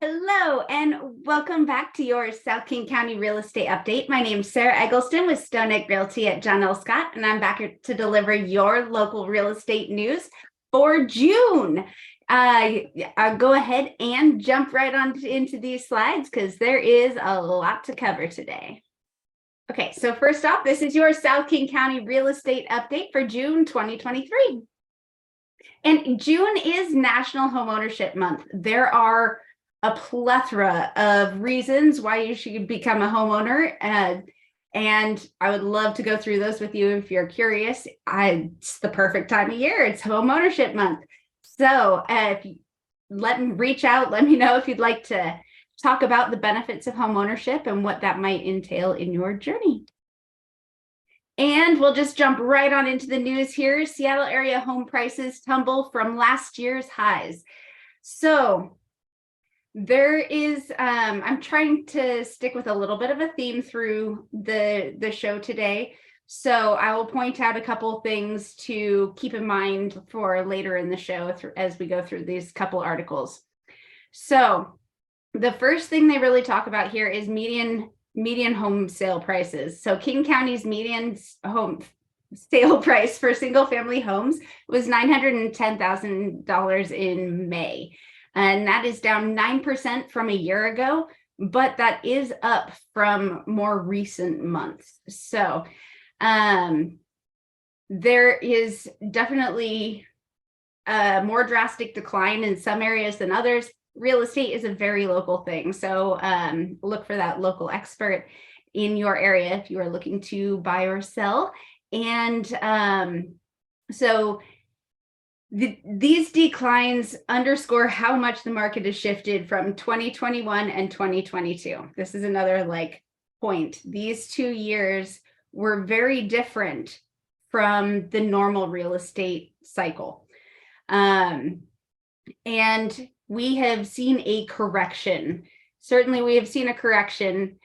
Hello, and welcome back to your South King County Real Estate Update. My name is Sarah Eggleston with Stone Egg Realty at John L. Scott, and I'm back here to deliver your local real estate news for June. I'll go ahead and jump right on into these slides because there is a lot to cover today. Okay, so first off, this is your South King County Real Estate Update for June 2023. And June is National Homeownership Month. There are a plethora of reasons why you should become a homeowner. And I would love to go through those with you if you're curious. It's the perfect time of year. It's home ownership month. So reach out, let me know if you'd like to talk about the benefits of home ownership and what that might entail in your journey. And we'll just jump right on into the news here. Seattle area home prices tumble from last year's highs. So there is, I'm trying to stick with a little bit of a theme through the show today. So I will point out a couple things to keep in mind for later in the show as we go through these couple articles. So the first thing they really talk about here is median home sale prices. So King County's median home sale price for single family homes was $910,000 in May. And that is down 9% from a year ago, but that is up from more recent months. So there is definitely a more drastic decline in some areas than others. Real estate is a very local thing. So look for that local expert in your area if you are looking to buy or sell. And these declines underscore how much the market has shifted from 2021 and 2022. This is another point. These 2 years were very different from the normal real estate cycle. And we have seen a correction. Certainly we have seen a correction,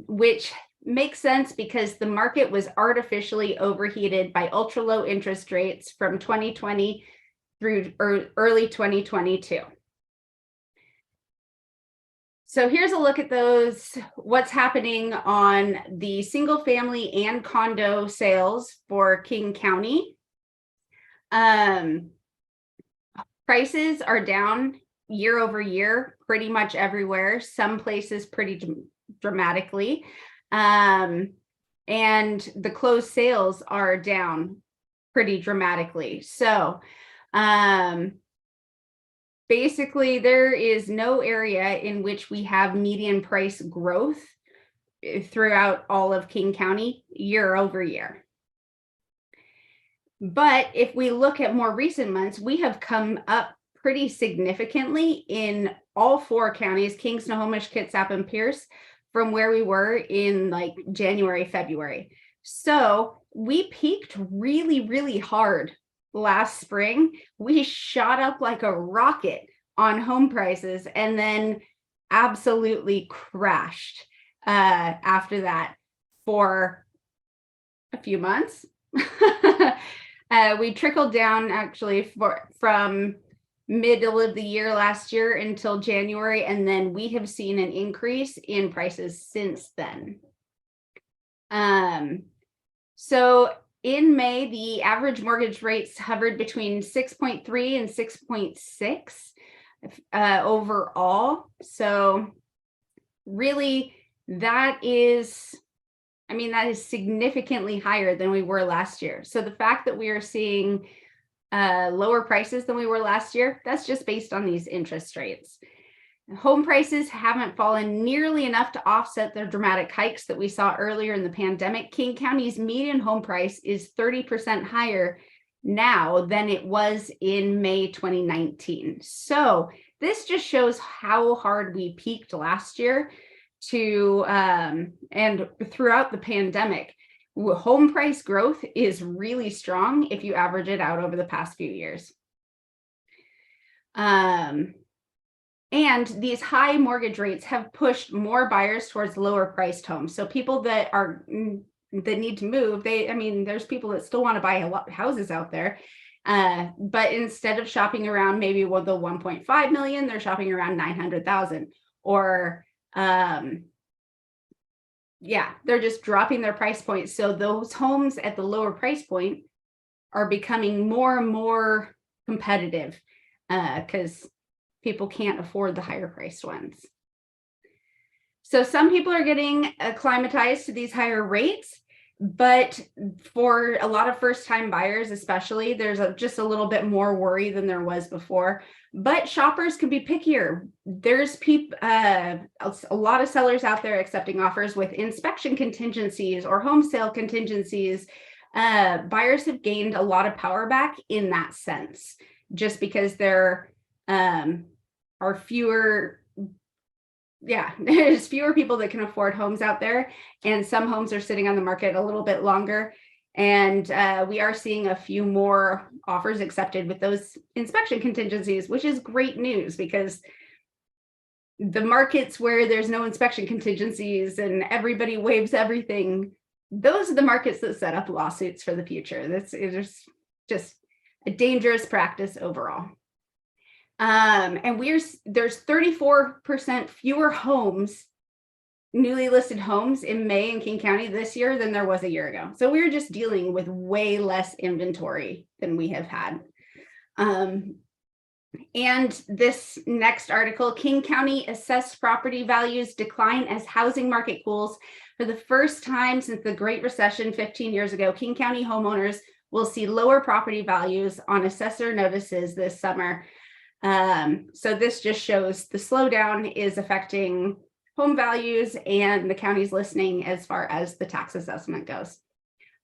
which makes sense because the market was artificially overheated by ultra low interest rates from 2020 through early 2022. So here's a look at what's happening on the single family and condo sales for King County. Prices are down year over year, pretty much everywhere, some places pretty dramatically. And the closed sales are down pretty dramatically. So basically, there is no area in which we have median price growth throughout all of King County year over year. But if we look at more recent months, we have come up pretty significantly in all 4 counties, King, Snohomish, Kitsap, and Pierce, from where we were in January, February. So we peaked really, really hard last spring. We shot up like a rocket on home prices and then absolutely crashed after that for a few months. We trickled down actually from middle of the year last year until January, and then we have seen an increase in prices since then. So in May, the average mortgage rates hovered between 6.3 and 6.6 overall. So really that is significantly higher than we were last year. So the fact that we are seeing lower prices than we were last year, that's just based on these interest rates. Home prices haven't fallen nearly enough to offset the dramatic hikes that we saw earlier in the pandemic. King County's median home price is 30% higher now than it was in May 2019. So this just shows how hard we peaked last year and throughout the pandemic. Home price growth is really strong if you average it out over the past few years. And these high mortgage rates have pushed more buyers towards lower priced homes. So people that need to move, there's people that still want to buy houses out there. But instead of shopping around maybe the 1.5 million, they're shopping around 900,000, or yeah, they're just dropping their price point. So those homes at the lower price point are becoming more and more competitive because people can't afford the higher priced ones. So some people are getting acclimatized to these higher rates, but for a lot of first-time buyers especially, there's just a little bit more worry than there was before. But shoppers can be pickier. There's a lot of sellers out there accepting offers with inspection contingencies or home sale contingencies. Buyers have gained a lot of power back in that sense, just because there are fewer, there's fewer people that can afford homes out there, and some homes are sitting on the market a little bit longer. And we are seeing a few more offers accepted with those inspection contingencies, which is great news, because the markets where there's no inspection contingencies and everybody waives everything, those are the markets that set up lawsuits for the future. It's just a dangerous practice overall. And there's 34% fewer homes, newly listed homes in May in King County this year than there was a year ago. So we're just dealing with way less inventory than we have had. And this next article, King County assessed property values decline as housing market cools. For the first time since the Great Recession 15 years ago, King County homeowners will see lower property values on assessor notices this summer. So this just shows the slowdown is affecting home values and the county's listening as far as the tax assessment goes.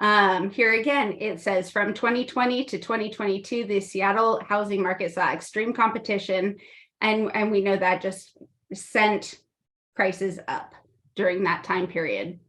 Here again, it says from 2020 to 2022, the Seattle housing market saw extreme competition, and we know that just sent prices up during that time period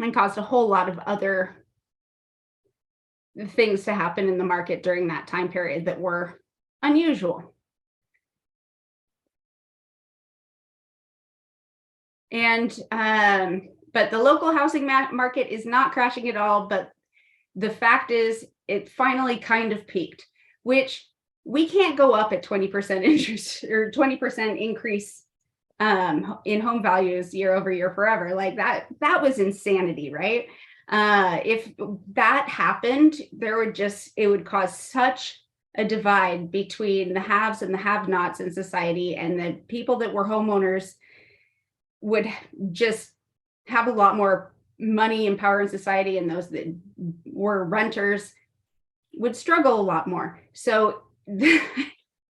and caused a whole lot of other things to happen in the market during that time period that were unusual. And but the local housing market is not crashing at all, but the fact is it finally kind of peaked, which we can't go up at 20% interest or 20% increase in home values year over year forever. Like that was insanity, right? If that happened, it would cause such a divide between the haves and the have-nots in society, and the people that were homeowners would just have a lot more money and power in society, and those that were renters would struggle a lot more. So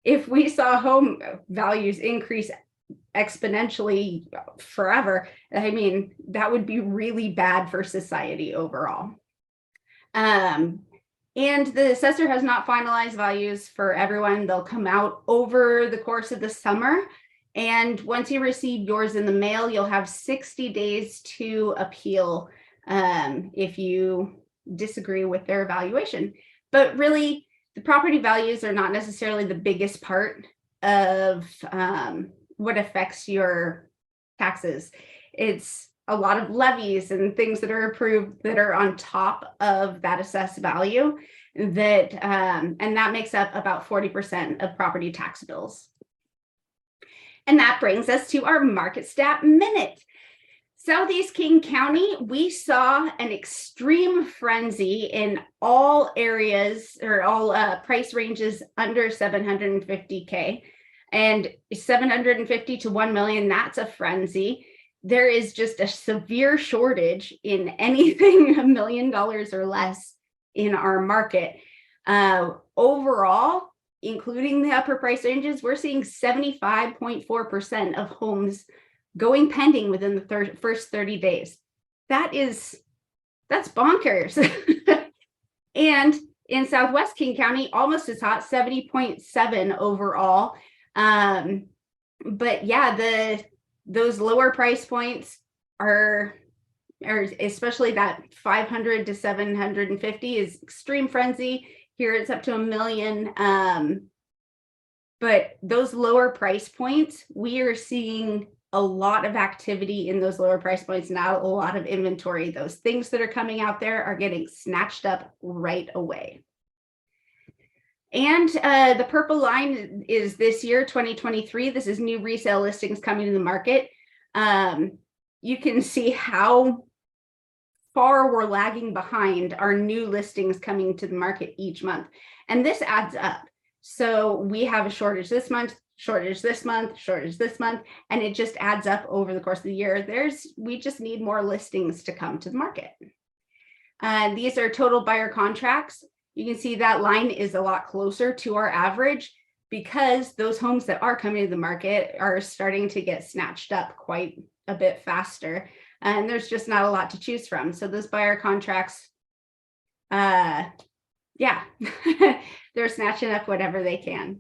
if we saw home values increase exponentially forever, I mean, that would be really bad for society overall. And the assessor has not finalized values for everyone. They'll come out over the course of the summer. And once you receive yours in the mail, you'll have 60 days to appeal if you disagree with their evaluation. But really, the property values are not necessarily the biggest part of what affects your taxes. It's a lot of levies and things that are approved that are on top of that assessed value, that and that makes up about 40% of property tax bills. And that brings us to our market stat minute. Southeast King County, we saw an extreme frenzy in all areas, or all price ranges under 750K, and 750 to 1 million, that's a frenzy. There is just a severe shortage in anything $1 million or less in our market. Overall, including the upper price ranges, we're seeing 75.4% of homes going pending within the first 30 days. That's bonkers. And in Southwest King County, almost as hot, 70.7 overall. But yeah, those lower price points are especially that 500 to 750 is extreme frenzy. Here it's up to 1 million. But those lower price points, we are seeing a lot of activity in those lower price points, not a lot of inventory. Those things that are coming out there are getting snatched up right away. And the purple line is this year, 2023. This is new resale listings coming to the market. You can see how far we're lagging behind our new listings coming to the market each month. And this adds up. So we have a shortage this month, shortage this month, shortage this month, and it just adds up over the course of the year. We just need more listings to come to the market. These are total buyer contracts. You can see that line is a lot closer to our average because those homes that are coming to the market are starting to get snatched up quite a bit faster. And there's just not a lot to choose from. So those buyer contracts, yeah, they're snatching up whatever they can.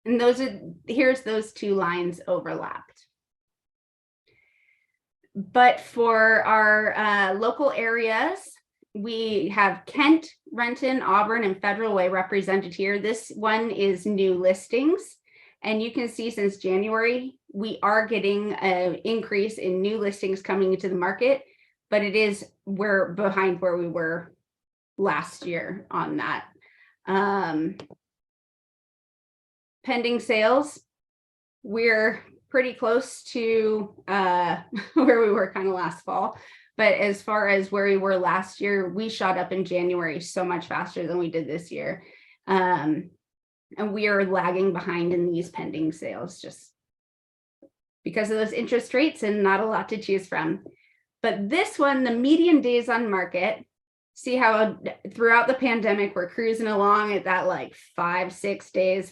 And here's those two lines overlapped. But for our local areas, we have Kent, Renton, Auburn, and Federal Way represented here. This one is new listings. And you can see since January, we are getting an increase in new listings coming into the market, but we're behind where we were last year on that. Pending sales, we're pretty close to where we were kind of last fall. But as far as where we were last year, we shot up in January so much faster than we did this year. And we are lagging behind in these pending sales just because of those interest rates and not a lot to choose from. But this one, the median days on market, see how throughout the pandemic, we're cruising along at that like 5-6 days.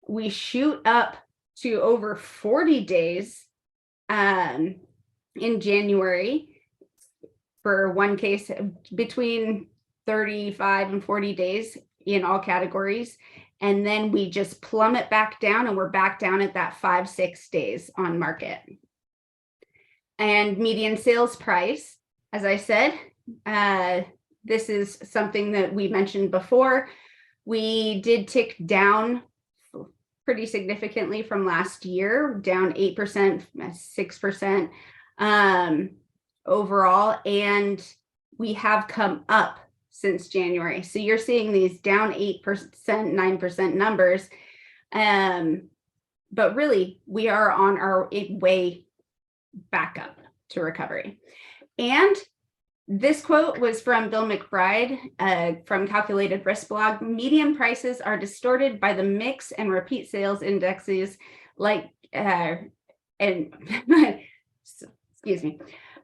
We shoot up to over 40 days in January for one case, between 35 and 40 days in all categories. And then we just plummet back down and we're back down at that 5-6 days on market. And median sales price, as I said, this is something that we mentioned before. We did tick down pretty significantly from last year, down 8%, 6% overall, and we have come up since January. So you're seeing these down 8%, 9% numbers, but really we are on our way back up to recovery. And this quote was from Bill McBride from Calculated Risk Blog. Median prices are distorted by the mix and repeat sales indexes excuse me.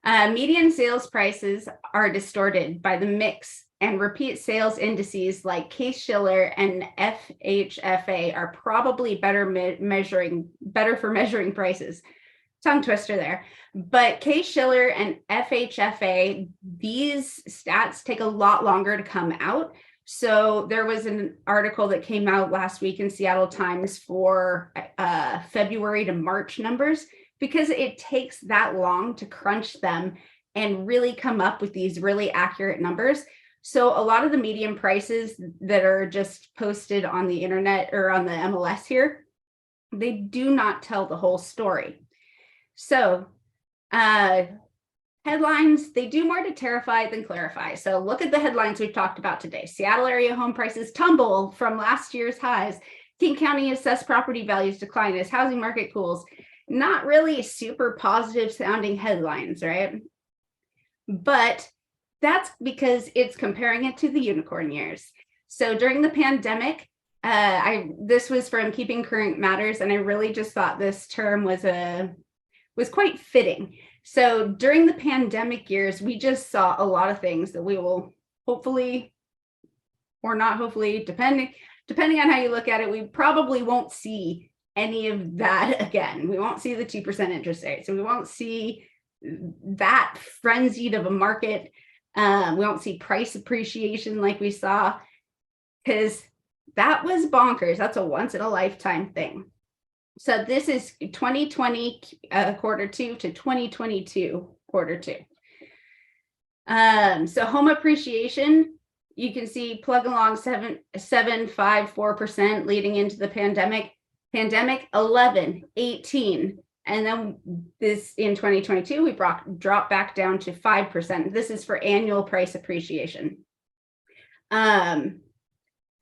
Median sales prices are distorted by the mix and repeat sales indices like Case-Shiller and FHFA are probably better for measuring prices. Tongue twister there. But Case-Shiller and FHFA, these stats take a lot longer to come out. So there was an article that came out last week in Seattle Times for February to March numbers, because it takes that long to crunch them and really come up with these really accurate numbers. So a lot of the median prices that are just posted on the internet or on the MLS here, they do not tell the whole story. So headlines, they do more to terrify than clarify. So look at the headlines we've talked about today. Seattle area home prices tumble from last year's highs. King County assessed property values decline as housing market cools. Not really super positive sounding headlines, right? But that's because it's comparing it to the unicorn years. So during the pandemic, this was from Keeping Current Matters, and I really just thought this term was quite fitting. So during the pandemic years, we just saw a lot of things that we will hopefully, or not hopefully, depending on how you look at it, we probably won't see any of that again. We won't see the 2% interest rate. So we won't see that frenzied of a market. We won't see price appreciation like we saw, because that was bonkers. That's a once in a lifetime thing. So this is 2020 quarter two to 2022 quarter two. So home appreciation, you can see plug along 7.54% leading into the pandemic 11, 18. And then this in 2022, we dropped back down to 5%. This is for annual price appreciation.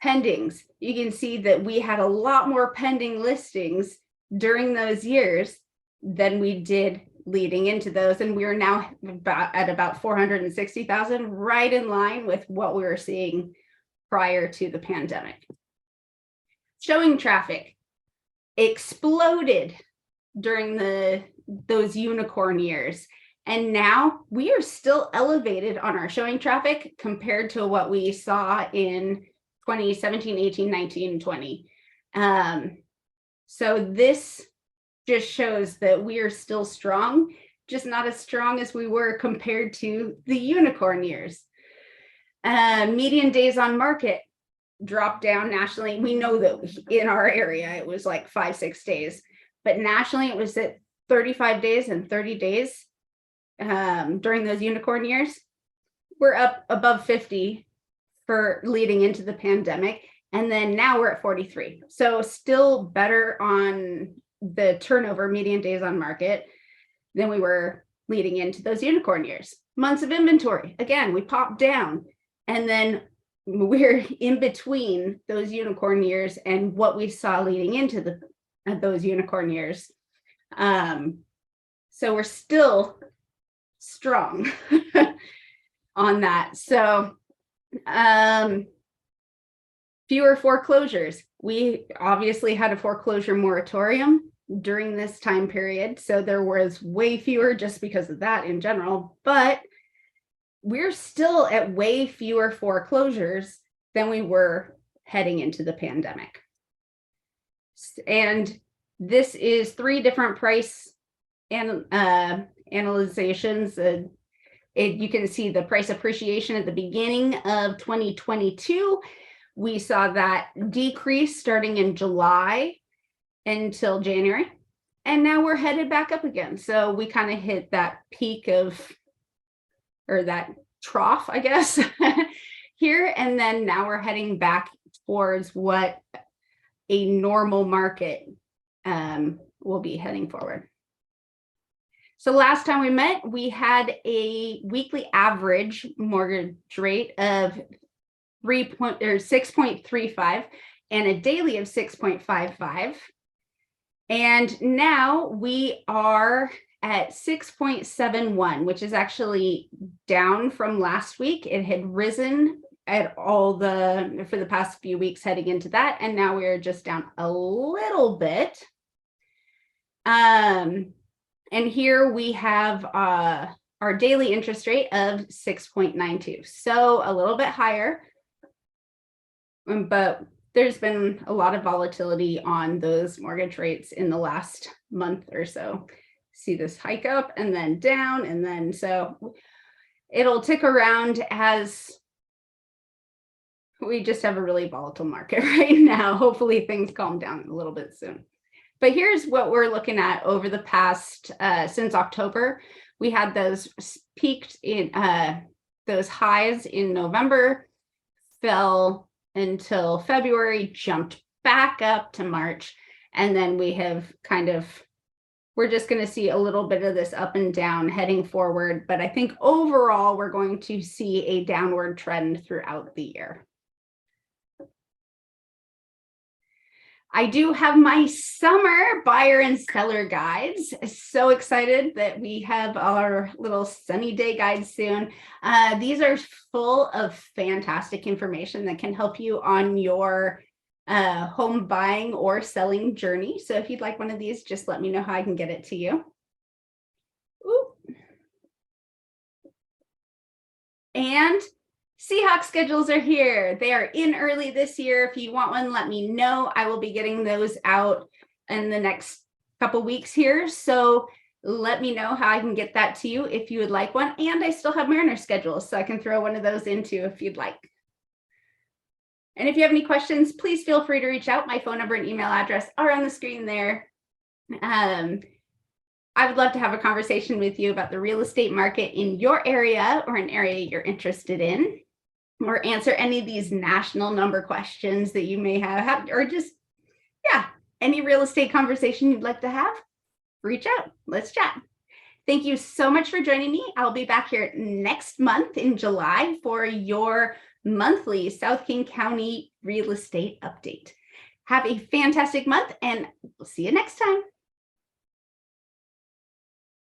pendings. You can see that we had a lot more pending listings during those years than we did leading into those. And we are now at about 460,000, right in line with what we were seeing prior to the pandemic. Showing traffic exploded during those unicorn years. And now we are still elevated on our showing traffic compared to what we saw in 2017, 18, 19, 20. So this just shows that we are still strong, just not as strong as we were compared to the unicorn years. Median days on market dropped down nationally. We know that in our area, it was like 5-6 days, but nationally it was at 35 days and 30 days during those unicorn years. We're up above 50 for leading into the pandemic. And then now we're at 43. So still better on the turnover median days on market than we were leading into those unicorn years. Months of inventory, again, we popped down, and then we're in between those unicorn years and what we saw leading into those unicorn years. So we're still strong on that. So fewer foreclosures. We obviously had a foreclosure moratorium during this time period, so there was way fewer just because of that in general, but we're still at way fewer foreclosures than we were heading into the pandemic. And this is 3 different price analyzations. You can see the price appreciation at the beginning of 2022. We saw that decrease starting in July until January, and now we're headed back up again. So we kind of hit that peak or that trough, I guess, here, and then now we're heading back towards what a normal market will be heading forward. So last time we met, we had a weekly average mortgage rate of 6.35 and a daily of 6.55. And now we are at 6.71, which is actually down from last week. It had risen at for the past few weeks heading into that, and now we're just down a little bit. And here we have our daily interest rate of 6.92, so a little bit higher, but there's been a lot of volatility on those mortgage rates in the last month or so. See this hike up and then down, and then so it'll tick around as we just have a really volatile market right now. Hopefully things calm down a little bit soon. But here's what we're looking at over the past, since October. We had those peaked in those highs in November, fell until February, jumped back up to March, and then we have we're just going to see a little bit of this up and down heading forward, but I think overall we're going to see a downward trend throughout the year. I do have my summer buyer and seller guides. So excited that we have our little sunny day guides soon. These are full of fantastic information that can help you on your home buying or selling journey. So if you'd like one of these, just let me know how I can get it to you. Ooh. And Seahawk schedules are here. They are in early this year. If you want one, let me know. I will be getting those out in the next couple weeks here. So let me know how I can get that to you if you would like one. And I still have Mariner schedules, so I can throw one of those in too if you'd like. And if you have any questions, please feel free to reach out. My phone number and email address are on the screen there. I would love to have a conversation with you about the real estate market in your area or an area you're interested in, or answer any of these national number questions that you may have, or just, any real estate conversation you'd like to have, reach out, let's chat. Thank you so much for joining me. I'll be back here next month in July for your monthly South King County real estate update. Have a fantastic month, and we'll see you next time.